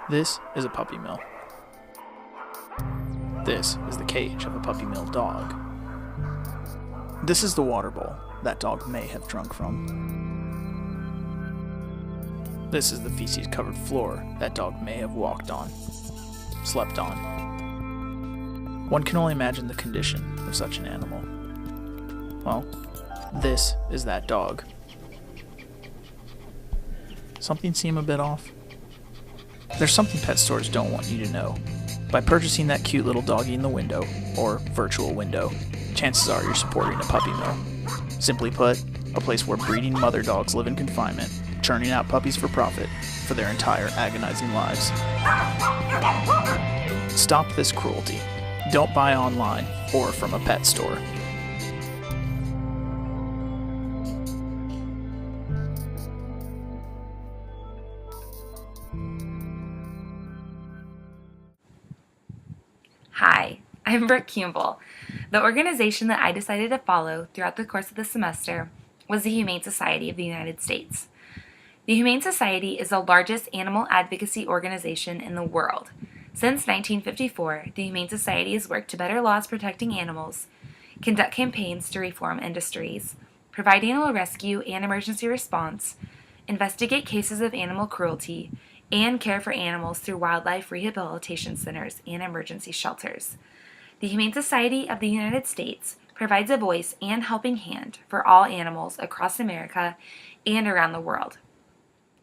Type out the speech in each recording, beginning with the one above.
This is a puppy mill. This is the cage of a puppy mill dog. This is the water bowl that dog may have drunk from. This is the feces-covered floor that dog may have walked on, slept on. One can only imagine the condition of such an animal. Well, this is that dog. Something seem a bit off? There's something pet stores don't want you to know. By purchasing that cute little doggy in the window, or virtual window, chances are you're supporting a puppy mill. Simply put, a place where breeding mother dogs live in confinement, churning out puppies for profit for their entire agonizing lives. Stop this cruelty. Don't buy online or from a pet store. Hi, I'm Brooke Campbell. The organization that I decided to follow throughout the course of the semester was the Humane Society of the United States. The Humane Society is the largest animal advocacy organization in the world. Since 1954, the Humane Society has worked to better laws protecting animals, conduct campaigns to reform industries, provide animal rescue and emergency response, investigate cases of animal cruelty, and care for animals through wildlife rehabilitation centers and emergency shelters. The Humane Society of the United States provides a voice and helping hand for all animals across America and around the world.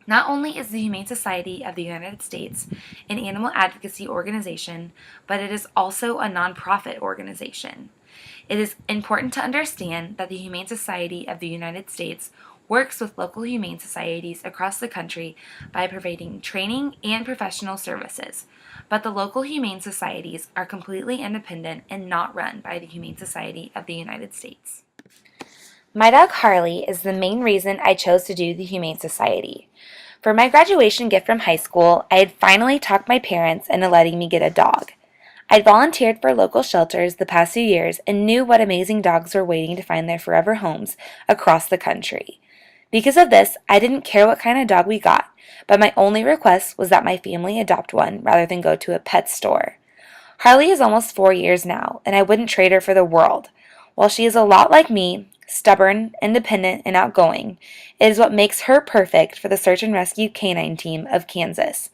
Not only is the Humane Society of the United States an animal advocacy organization, but it is also a nonprofit organization. It is important to understand that the Humane Society of the United States works with local humane societies across the country by providing training and professional services, but the local humane societies are completely independent and not run by the Humane Society of the United States. My dog Harley is the main reason I chose to do the Humane Society. For my graduation gift from high school, I had finally talked my parents into letting me get a dog. I'd volunteered for local shelters the past few years and knew what amazing dogs were waiting to find their forever homes across the country. Because of this, I didn't care what kind of dog we got, but my only request was that my family adopt one rather than go to a pet store. Harley is almost 4 years now, and I wouldn't trade her for the world. While she is a lot like me, stubborn, independent, and outgoing, it is what makes her perfect for the search and rescue canine team of Kansas.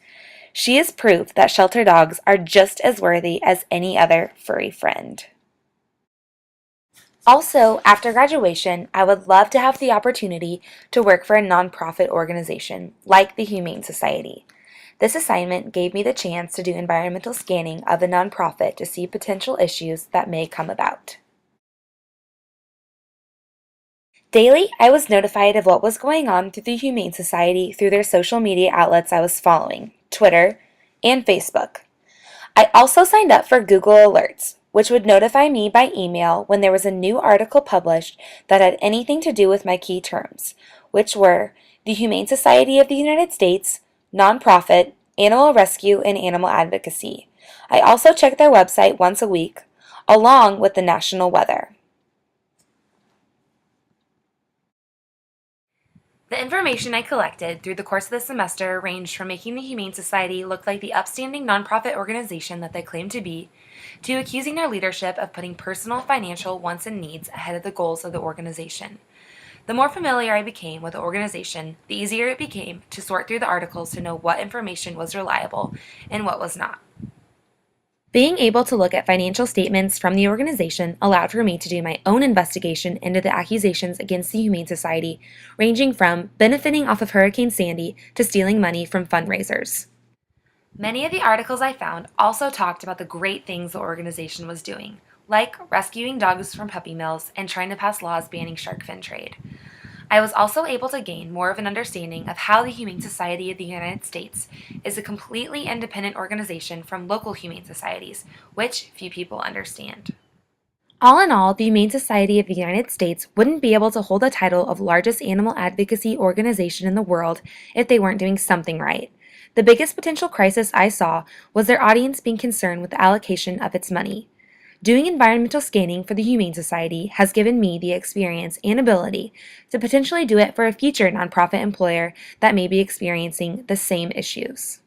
She is proof that shelter dogs are just as worthy as any other furry friend. Also, after graduation, I would love to have the opportunity to work for a nonprofit organization like the Humane Society. This assignment gave me the chance to do environmental scanning of a nonprofit to see potential issues that may come about. Daily, I was notified of what was going on through the Humane Society through their social media outlets I was following, Twitter and Facebook. I also signed up for Google Alerts, which would notify me by email when there was a new article published that had anything to do with my key terms, which were the Humane Society of the United States, nonprofit, animal rescue, and animal advocacy. I also checked their website once a week, along with the national weather. The information I collected through the course of the semester ranged from making the Humane Society look like the upstanding nonprofit organization that they claim to be, to accusing their leadership of putting personal financial wants and needs ahead of the goals of the organization. The more familiar I became with the organization, the easier it became to sort through the articles to know what information was reliable and what was not. Being able to look at financial statements from the organization allowed for me to do my own investigation into the accusations against the Humane Society, ranging from benefiting off of Hurricane Sandy to stealing money from fundraisers. Many of the articles I found also talked about the great things the organization was doing, like rescuing dogs from puppy mills and trying to pass laws banning shark fin trade. I was also able to gain more of an understanding of how the Humane Society of the United States is a completely independent organization from local humane societies, which few people understand. All in all, the Humane Society of the United States wouldn't be able to hold the title of largest animal advocacy organization in the world if they weren't doing something right. The biggest potential crisis I saw was their audience being concerned with the allocation of its money. Doing environmental scanning for the Humane Society has given me the experience and ability to potentially do it for a future nonprofit employer that may be experiencing the same issues.